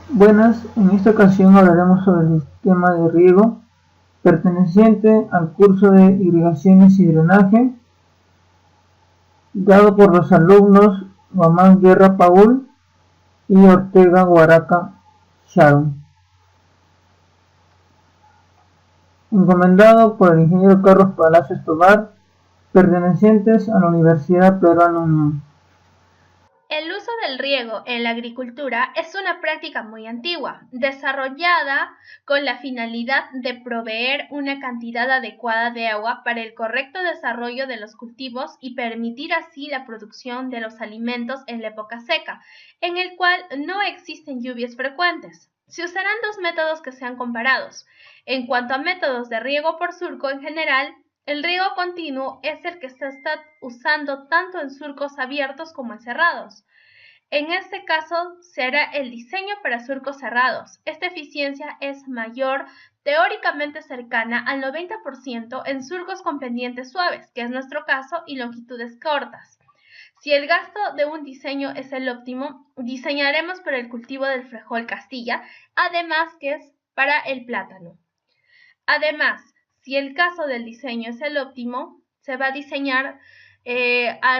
Buenas, en esta ocasión hablaremos sobre el sistema de riego perteneciente al curso de Irrigaciones y Drenaje, dado por los alumnos Guamán Guerra Paul y Ortega Guaraca Sharon, encomendado por el ingeniero Carlos Palacios Tobar, pertenecientes a la Universidad Peruana Unión. El uso del riego en la agricultura es una práctica muy antigua, desarrollada con la finalidad de proveer una cantidad adecuada de agua para el correcto desarrollo de los cultivos y permitir así la producción de los alimentos en la época seca, en el cual no existen lluvias frecuentes. Se usarán dos métodos que sean comparados. En cuanto a métodos de riego por surco en general, el riego continuo es el que se está usando tanto en surcos abiertos como en cerrados. En este caso, se hará el diseño para surcos cerrados. Esta eficiencia es mayor, teóricamente cercana al 90% en surcos con pendientes suaves, que es nuestro caso, y longitudes cortas. Si el gasto de un diseño es el óptimo, diseñaremos para el cultivo del frijol Castilla, además que es para el plátano. Además, si el caso del diseño es el óptimo, se va a diseñar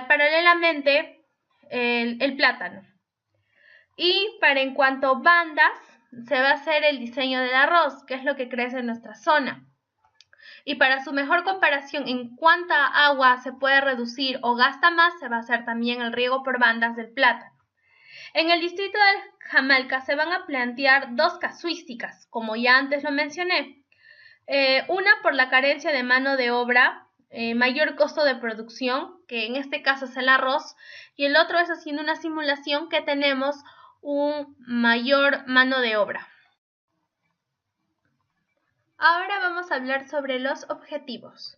paralelamente el plátano. Y para en cuanto a bandas, se va a hacer el diseño del arroz, que es lo que crece en nuestra zona. Y para su mejor comparación en cuánta agua se puede reducir o gasta más, se va a hacer también el riego por bandas del plátano. En el distrito de Jamalca se van a plantear dos casuísticas, como ya antes lo mencioné. Una por la carencia de mano de obra, mayor costo de producción, que en este caso es el arroz, y el otro es haciendo una simulación que tenemos un mayor mano de obra. Ahora vamos a hablar sobre los objetivos.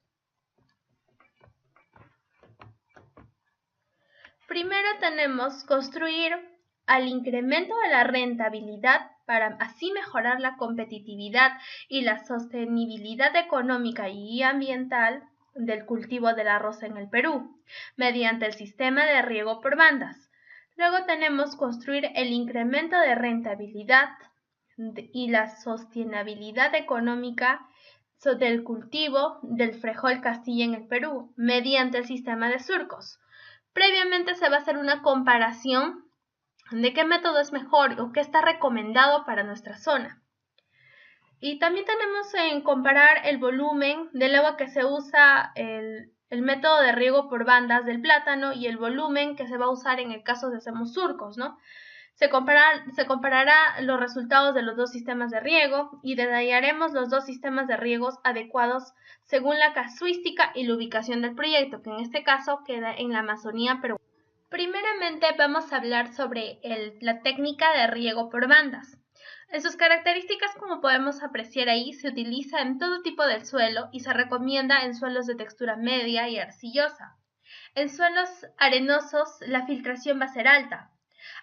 Primero tenemos construir al incremento de la rentabilidad para así mejorar la competitividad y la sostenibilidad económica y ambiental del cultivo del arroz en el Perú, mediante el sistema de riego por bandas. Luego tenemos construir el incremento de rentabilidad y la sostenibilidad económica del cultivo del frijol Castilla en el Perú, mediante el sistema de surcos. Previamente se va a hacer una comparación de qué método es mejor o qué está recomendado para nuestra zona. Y también tenemos en comparar el volumen del agua que se usa el método de riego por bandas del plátano y el volumen que se va a usar en el caso de hacemos surcos, ¿no? Se comparará los resultados de los dos sistemas de riego y detallaremos los dos sistemas de riegos adecuados según la casuística y la ubicación del proyecto, que en este caso queda en la Amazonía peruana. Primeramente vamos a hablar sobre la técnica de riego por bandas. En sus características, como podemos apreciar ahí, se utiliza en todo tipo de suelo y se recomienda en suelos de textura media y arcillosa. En suelos arenosos la filtración va a ser alta.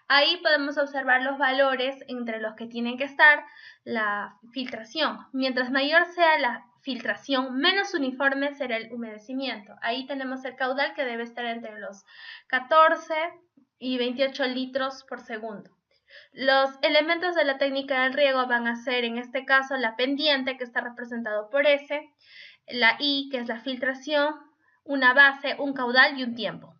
Ahí podemos observar los valores entre los que tienen que estar la filtración. Mientras mayor sea la filtración, menos uniforme será el humedecimiento. Ahí tenemos el caudal que debe estar entre los 14 y 28 litros por segundo. Los elementos de la técnica del riego van a ser, en este caso, la pendiente, que está representado por S, la I, que es la filtración, una base, un caudal y un tiempo.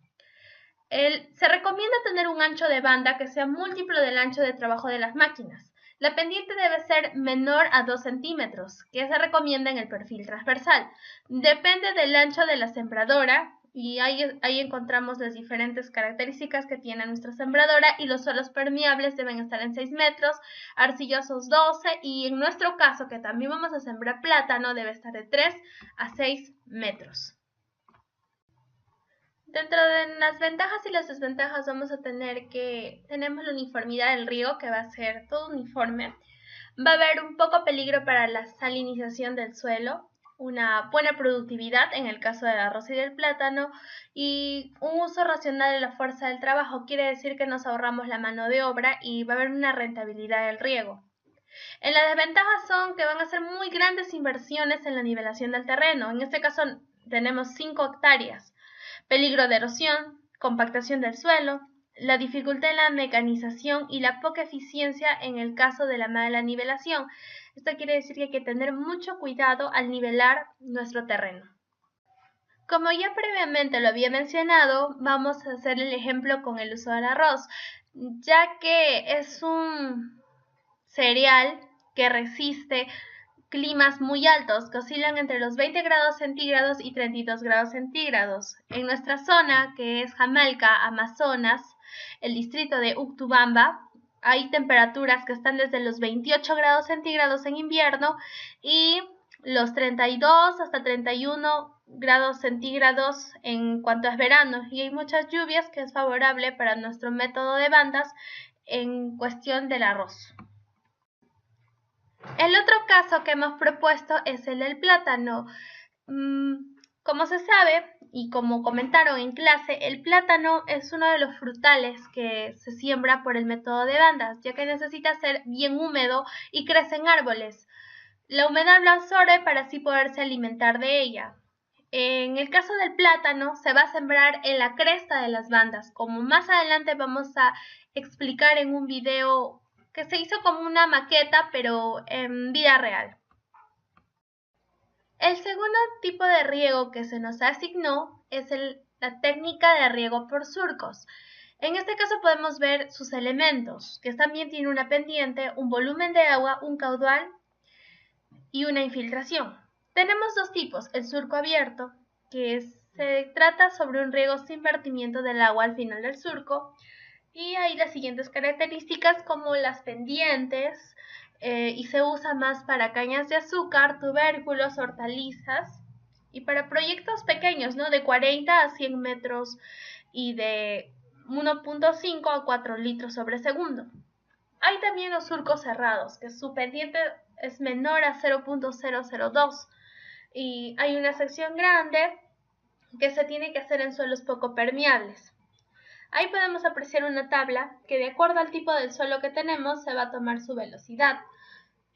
Se recomienda tener un ancho de banda que sea múltiplo del ancho de trabajo de las máquinas. La pendiente debe ser menor a 2 centímetros, que se recomienda en el perfil transversal. Depende del ancho de la sembradora y ahí encontramos las diferentes características que tiene nuestra sembradora y los suelos permeables deben estar en 6 metros, arcillosos 12 y en nuestro caso que también vamos a sembrar plátano debe estar de 3 a 6 metros. Dentro de las ventajas y las desventajas vamos a tener que tenemos la uniformidad del riego que va a ser todo uniforme. Va a haber un poco peligro para la salinización del suelo, una buena productividad en el caso del arroz y del plátano y un uso racional de la fuerza del trabajo. Quiere decir que nos ahorramos la mano de obra y va a haber una rentabilidad del riego. En las desventajas son que van a ser muy grandes inversiones en la nivelación del terreno. En este caso tenemos 5 hectáreas. Peligro de erosión, compactación del suelo, la dificultad en la mecanización y la poca eficiencia en el caso de la mala nivelación. Esto quiere decir que hay que tener mucho cuidado al nivelar nuestro terreno. Como ya previamente lo había mencionado, vamos a hacer el ejemplo con el uso del arroz, ya que es un cereal que resiste climas muy altos que oscilan entre los 20 grados centígrados y 32 grados centígrados. En nuestra zona, que es Jamalca, Amazonas, el distrito de Uctubamba, hay temperaturas que están desde los 28 grados centígrados en invierno y los 32 hasta 31 grados centígrados en cuanto es verano, y hay muchas lluvias, que es favorable para nuestro método de bandas en cuestión del arroz. El otro caso que hemos propuesto es el del plátano. Como se sabe y como comentaron en clase, el plátano es uno de los frutales que se siembra por el método de bandas, ya que necesita ser bien húmedo y crece en árboles. La humedad lo absorbe para así poderse alimentar de ella. En el caso del plátano, se va a sembrar en la cresta de las bandas, como más adelante vamos a explicar en un video que se hizo como una maqueta, pero en vida real. El segundo tipo de riego que se nos asignó es la técnica de riego por surcos. En este caso podemos ver sus elementos, que también tiene una pendiente, un volumen de agua, un caudal y una infiltración. Tenemos dos tipos, el surco abierto, que se trata sobre un riego sin vertimiento del agua al final del surco, y hay las siguientes características como las pendientes, y se usa más para cañas de azúcar, tubérculos, hortalizas y para proyectos pequeños, ¿no? De 40 a 100 metros y de 1.5 a 4 litros sobre segundo. Hay también los surcos cerrados, que su pendiente es menor a 0.002 y hay una sección grande que se tiene que hacer en suelos poco permeables. Ahí podemos apreciar una tabla que, de acuerdo al tipo del suelo que tenemos, se va a tomar su velocidad.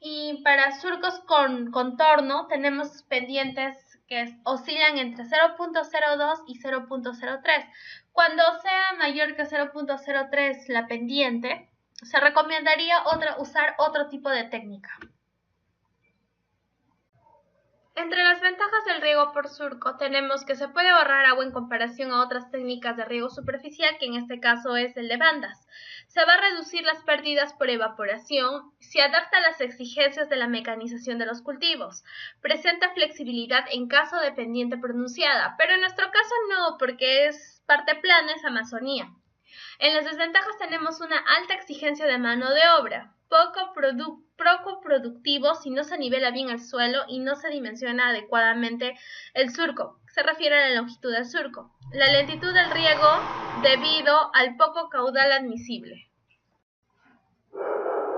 Y para surcos con contorno tenemos pendientes que oscilan entre 0.02 y 0.03. Cuando sea mayor que 0.03 la pendiente, se recomendaría usar otro tipo de técnica. Entre las ventajas del riego por surco tenemos que se puede ahorrar agua en comparación a otras técnicas de riego superficial, que en este caso es el de bandas. Se va a reducir las pérdidas por evaporación, se adapta a las exigencias de la mecanización de los cultivos, presenta flexibilidad en caso de pendiente pronunciada, pero en nuestro caso no, porque es parte plana, es Amazonía. En las desventajas tenemos una alta exigencia de mano de obra, poco productivo si no se nivela bien el suelo y no se dimensiona adecuadamente el surco. Se refiere a la longitud del surco. La lentitud del riego debido al poco caudal admisible.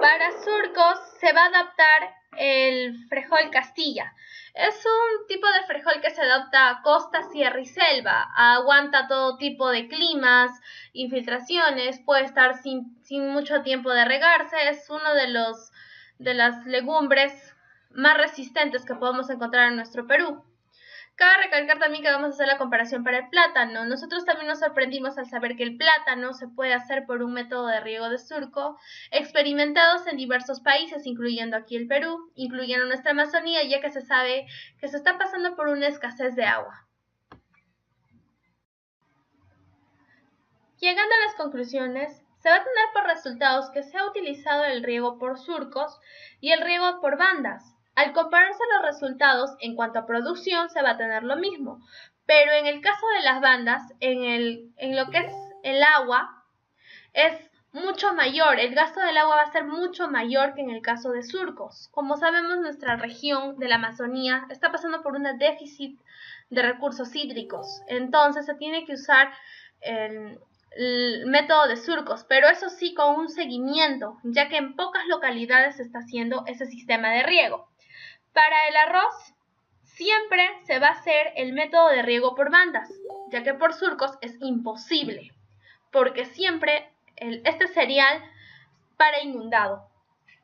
Para surcos se va a adaptar el frejol Castilla. Es un tipo de frejol que se adapta a costa, sierra y selva. Aguanta todo tipo de climas, infiltraciones, puede estar sin mucho tiempo de regarse. Es uno de las legumbres más resistentes que podemos encontrar en nuestro Perú. Cabe recalcar también que vamos a hacer la comparación para el plátano. Nosotros también nos sorprendimos al saber que el plátano se puede hacer por un método de riego de surco, experimentados en diversos países, incluyendo aquí el Perú, incluyendo nuestra Amazonía, ya que se sabe que se está pasando por una escasez de agua. Llegando a las conclusiones, se va a tener por resultados que se ha utilizado el riego por surcos y el riego por bandas. Al compararse los resultados en cuanto a producción se va a tener lo mismo, pero en el caso de las bandas, en lo que es el agua, es mucho mayor, el gasto del agua va a ser mucho mayor que en el caso de surcos. Como sabemos, nuestra región de la Amazonía está pasando por un déficit de recursos hídricos, entonces se tiene que usar el método de surcos, pero eso sí con un seguimiento, ya que en pocas localidades se está haciendo ese sistema de riego. Para el arroz, siempre se va a hacer el método de riego por bandas, ya que por surcos es imposible, porque siempre este cereal para inundado.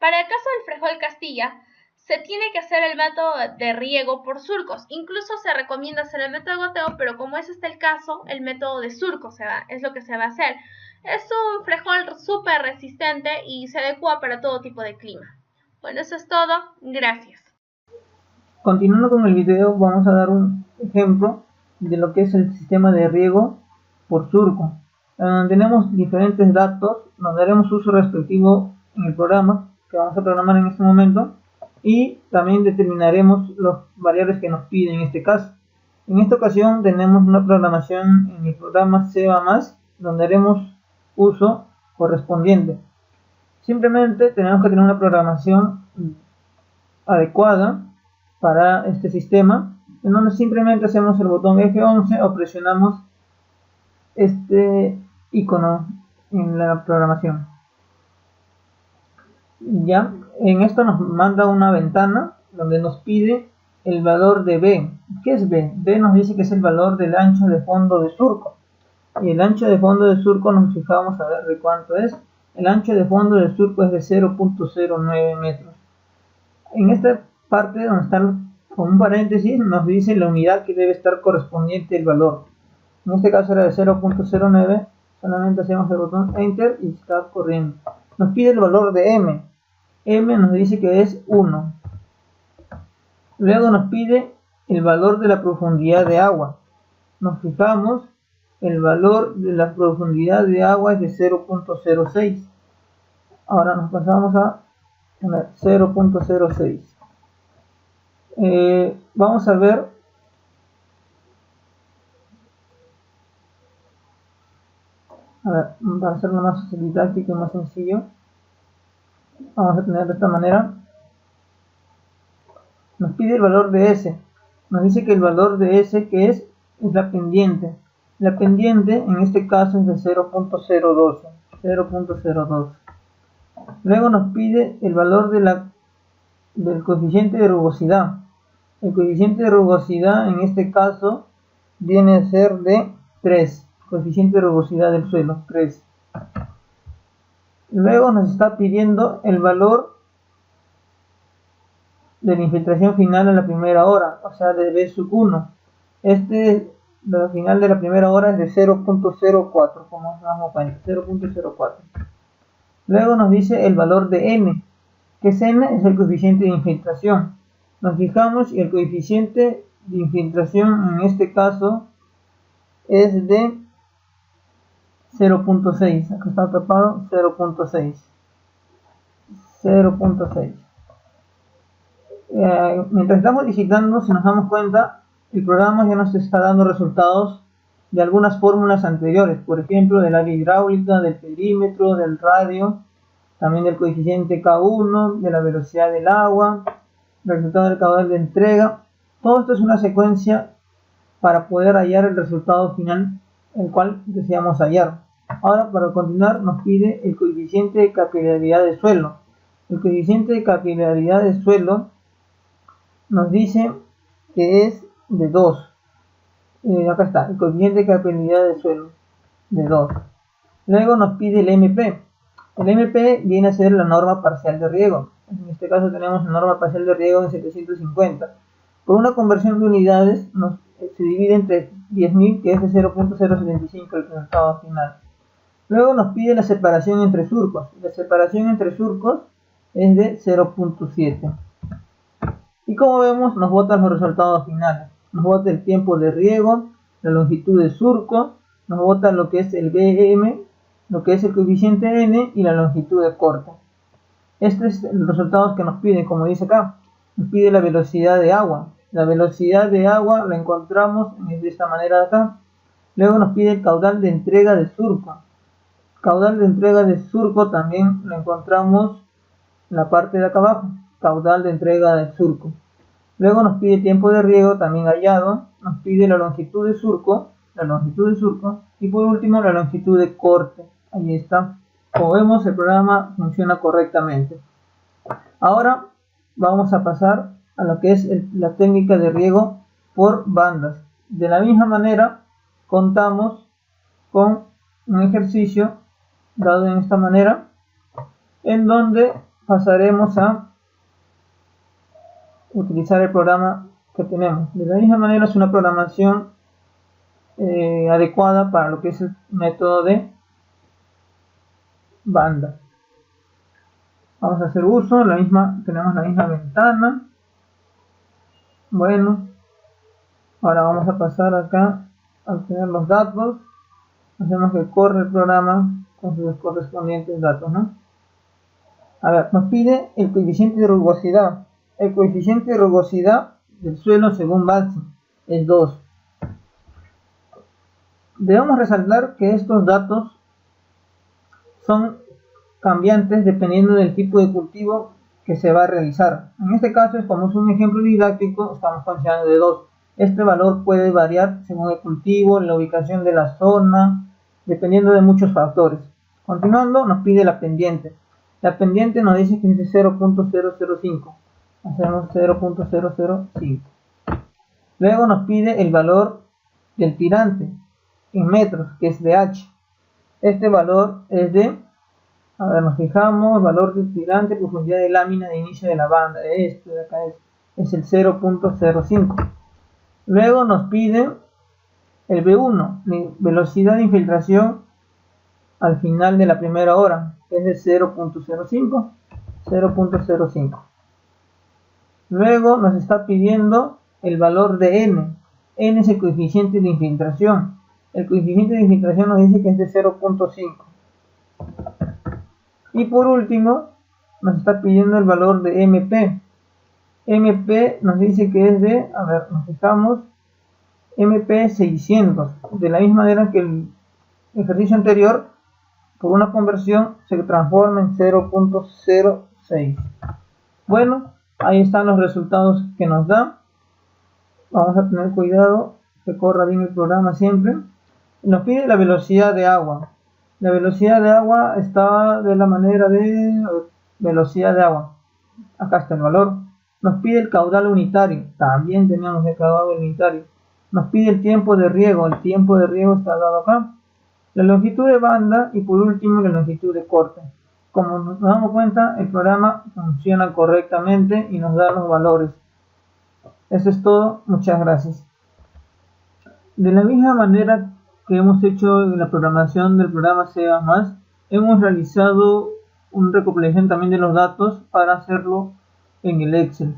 Para el caso del frejol Castilla, se tiene que hacer el método de riego por surcos. Incluso se recomienda hacer el método de goteo, pero como ese está el caso, el método de surco es lo que se va a hacer. Es un frijol súper resistente y se adecua para todo tipo de clima. Bueno, eso es todo. Gracias. Continuando con el video, vamos a dar un ejemplo de lo que es el sistema de riego por surco. Tenemos diferentes datos, nos daremos uso respectivo en el programa que vamos a programar en este momento y también determinaremos las variables que nos piden en este caso. En esta ocasión tenemos una programación en el programa Ceba+, donde haremos uso correspondiente. Simplemente tenemos que tener una programación adecuada para este sistema, en donde simplemente hacemos el botón F11 o presionamos este icono en la programación. Ya, en esto nos manda una ventana donde nos pide el valor de B. ¿Qué es B? B nos dice que es el valor del ancho de fondo de surco. Y el ancho de fondo de surco nos fijamos a ver de cuánto es. El ancho de fondo del surco es de 0.09 metros. En esta parte donde está con un paréntesis nos dice la unidad que debe estar correspondiente el valor. En este caso era de 0.09, solamente hacemos el botón Enter y está corriendo. Nos pide el valor de M. M nos dice que es 1. Luego nos pide el valor de la profundidad de agua. Nos fijamos, el valor de la profundidad de agua es de 0.06. Ahora nos pasamos a 0.06. Vamos a ver para hacerlo más didáctico y más sencillo, vamos a tener de esta manera. Nos pide el valor de S. Nos dice que el valor de S que es la pendiente. La pendiente en este caso es de 0.02. Luego nos pide el valor del coeficiente de rugosidad. El coeficiente de rugosidad en este caso viene a ser de 3. Coeficiente de rugosidad del suelo, 3. Luego nos está pidiendo el valor de la infiltración final a la primera hora, o sea de B1. La final de la primera hora es de 0.04, como nos damos cuenta, 0.04. Luego nos dice el valor de N, que es N, es el coeficiente de infiltración. Nos fijamos y el coeficiente de infiltración en este caso es de 0.6, acá está tapado, 0.6. Mientras estamos digitando, si nos damos cuenta, el programa ya nos está dando resultados de algunas fórmulas anteriores, por ejemplo, del área hidráulica, del perímetro, del radio, también del coeficiente K1, de la velocidad del agua, el resultado del caudal de entrega. Todo esto es una secuencia para poder hallar el resultado final, el cual deseamos hallar. Ahora, para continuar, nos pide el coeficiente de capilaridad de suelo. El coeficiente de capilaridad de suelo nos dice que es de 2. Acá está, el coeficiente de capilaridad de suelo, de 2. Luego nos pide el MP. El MP viene a ser la norma parcial de riego. En este caso tenemos la norma parcial de riego en 750. Por una conversión de unidades se divide entre 10.000, que es de 0.075 el resultado final. Luego nos pide la separación entre surcos. La separación entre surcos es de 0.7. Y como vemos, nos bota los resultados finales. Nos bota el tiempo de riego, la longitud de surco, nos bota lo que es el BM, lo que es el coeficiente N y la longitud de corte. Este es los resultados que nos piden, como dice acá. Nos pide la velocidad de agua. La velocidad de agua la encontramos de esta manera de acá. Luego nos pide el caudal de entrega de surco. Caudal de entrega de surco también lo encontramos en la parte de acá abajo. Caudal de entrega del surco. Luego nos pide tiempo de riego, también hallado. Nos pide la longitud de surco. Y por último la longitud de corte. Ahí está. Como vemos, el programa funciona correctamente. Ahora vamos a pasar a lo que es la técnica de riego por bandas. De la misma manera, contamos con un ejercicio dado en esta manera, en donde pasaremos a utilizar el programa que tenemos. De la misma manera, es una programación adecuada para lo que es el método de banda. Vamos a hacer uso, tenemos la misma ventana. Bueno, ahora vamos a pasar acá a obtener los datos. Hacemos que corre el programa con sus correspondientes datos, ¿no? A ver, nos pide el coeficiente de rugosidad. El coeficiente de rugosidad del suelo según Balsi es 2. Debemos resaltar que estos datos son cambiantes dependiendo del tipo de cultivo que se va a realizar. En este caso, como es un ejemplo didáctico, estamos considerando de 2. Este valor puede variar según el cultivo, la ubicación de la zona, dependiendo de muchos factores. Continuando, nos pide la pendiente. La pendiente nos dice que es de 0.005. Hacemos 0.005. Luego nos pide el valor del tirante en metros, que es de H. Este valor es de, a ver, nos fijamos, valor del tirante, profundidad de lámina de inicio de la banda. Este de acá es el 0.05. Luego nos pide el B1, velocidad de infiltración al final de la primera hora, que es de 0.05. Luego nos está pidiendo el valor de N. N es el coeficiente de infiltración. El coeficiente de infiltración nos dice que es de 0.5. Y por último, nos está pidiendo el valor de MP. MP nos dice que es de, a ver, nos fijamos, MP 600. De la misma manera que el ejercicio anterior, por una conversión se transforma en 0.06. Bueno, ahí están los resultados que nos da. Vamos a tener cuidado que corra bien el programa siempre. Nos pide la velocidad de agua. La velocidad de agua está de la manera de velocidad de agua. Acá está el valor. Nos pide el caudal unitario. También teníamos el caudal unitario. Nos pide el tiempo de riego. El tiempo de riego está dado acá. La longitud de banda y por último la longitud de corte. Como nos damos cuenta, el programa funciona correctamente y nos da los valores. Eso es todo. Muchas gracias. De la misma manera que hemos hecho en la programación del programa C++, hemos realizado una recopilación también de los datos para hacerlo en el Excel,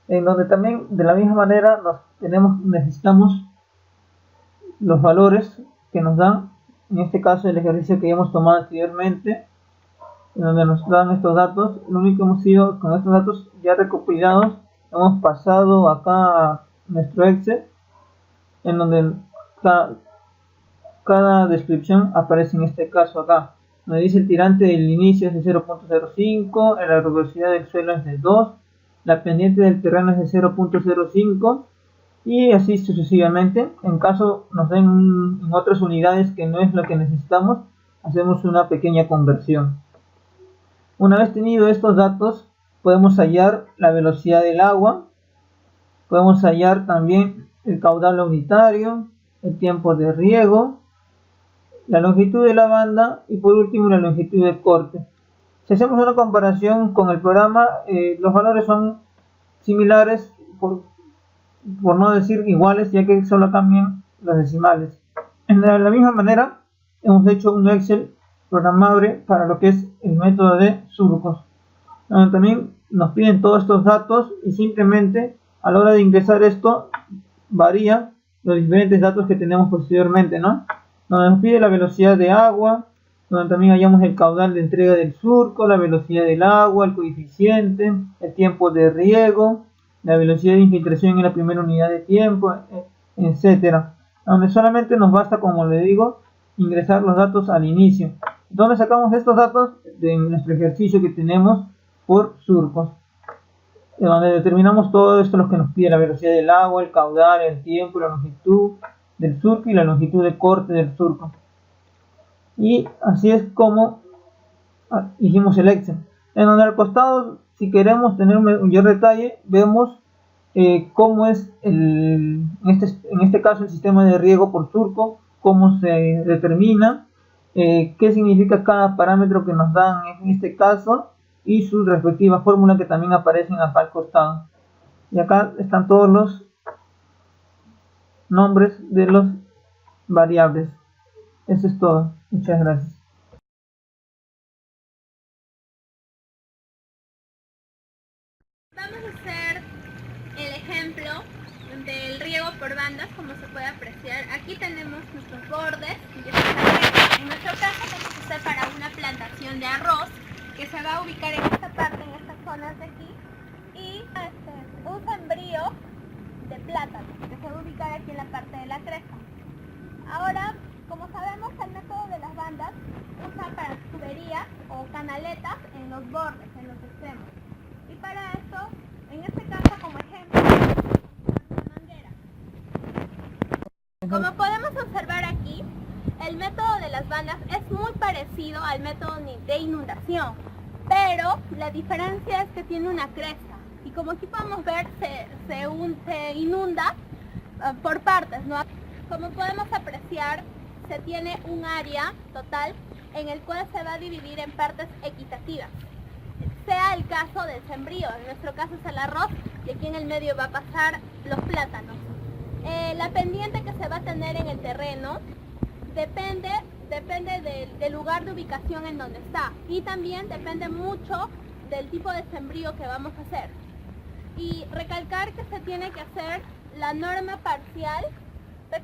en donde también de la misma manera necesitamos los valores que nos dan, en este caso el ejercicio que ya hemos tomado anteriormente, en donde nos dan estos datos. Lo único que hemos sido con estos datos ya recopilados, hemos pasado acá a nuestro Excel, en donde cada descripción aparece en este caso acá. Nos dice el tirante del inicio es de 0.05, la rugosidad del suelo es de 2, la pendiente del terreno es de 0.05 y así sucesivamente. En caso nos den en otras unidades que no es lo que necesitamos, hacemos una pequeña conversión. Una vez tenido estos datos, podemos hallar la velocidad del agua, podemos hallar también el caudal unitario, el tiempo de riego, la longitud de la banda y por último la longitud de corte. Si hacemos una comparación con el programa, los valores son similares, por no decir iguales, ya que solo cambian los decimales. De la misma manera, hemos hecho un Excel programable para lo que es el método de surcos. También nos piden todos estos datos y simplemente a la hora de ingresar esto varía los diferentes datos que tenemos posteriormente, ¿no? Donde nos pide la velocidad de agua, donde también hallamos el caudal de entrega del surco, la velocidad del agua, el coeficiente, el tiempo de riego, la velocidad de infiltración en la primera unidad de tiempo, etcétera. Donde solamente nos basta, como le digo, ingresar los datos al inicio. ¿Dónde sacamos estos datos? De nuestro ejercicio que tenemos por surcos, donde determinamos todo esto, lo que nos pide la velocidad del agua, el caudal, el tiempo, la longitud del surco y la longitud de corte del surco. Y así es como hicimos el Excel. En donde al costado, si queremos tener un mayor detalle, vemos cómo es en este caso el sistema de riego por surco, cómo se determina, qué significa cada parámetro que nos dan en este caso y su respectiva fórmula que también aparecen acá al costado. Y acá están todos los nombres de los variables. Eso es todo. Muchas gracias. vamos a hacer el ejemplo del riego por bandas, como se puede apreciar. Aquí tenemos nuestros bordes. En nuestro caso vamos a hacer para una plantación de arroz que se va a ubicar en esta parte, en estas zonas de aquí, y un sembrío de plátano que se va a ubicar aquí en la parte de la cresta. Ahora, como sabemos, el método de las bandas usa para tuberías o canaletas en los bordes, en los extremos. Y para eso, en este caso como ejemplo, una manguera. Como podemos observar aquí, el método de las bandas es muy parecido al método de inundación, pero la diferencia es que tiene una cresta. Y como aquí podemos ver, se inunda por partes, ¿no? Como podemos apreciar, se tiene un área total en el cual se va a dividir en partes equitativas. Sea el caso del sembrío, en nuestro caso es el arroz, y aquí en el medio va a pasar los plátanos. La pendiente que se va a tener en el terreno depende del lugar de ubicación en donde está, y también depende mucho del tipo de sembrío que vamos a hacer. Y recalcar que se tiene que hacer la norma parcial de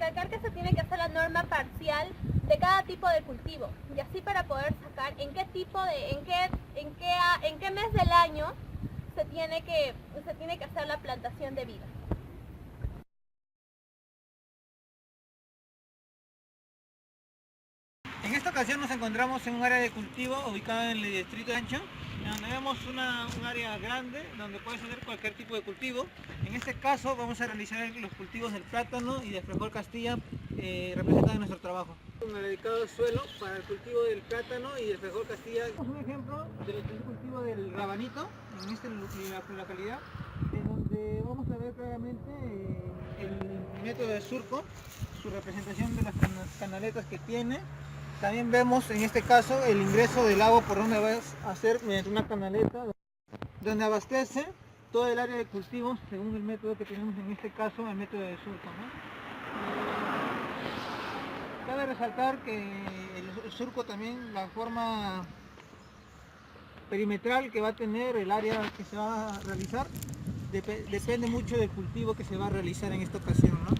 cada tipo de cultivo, y así para poder sacar en qué mes del año se tiene que hacer la plantación debida. En esta ocasión nos encontramos en un área de cultivo ubicada en el distrito de Ancho, donde vemos un área grande donde puedes hacer cualquier tipo de cultivo. En este caso vamos a realizar los cultivos del plátano y del frijol Castilla representados en nuestro trabajo. Un dedicado suelo para el cultivo del plátano y del frijol Castilla. Un ejemplo del cultivo del rabanito en la localidad, en donde vamos a ver claramente el método de surco, su representación de las canaletas que tiene. También vemos en este caso el ingreso del agua por donde va a hacer mediante una canaleta donde abastece todo el área de cultivo según el método que tenemos en este caso, el método de surco, ¿no? Cabe resaltar que el surco también, la forma perimetral que va a tener el área que se va a realizar, depende mucho del cultivo que se va a realizar en esta ocasión, ¿no?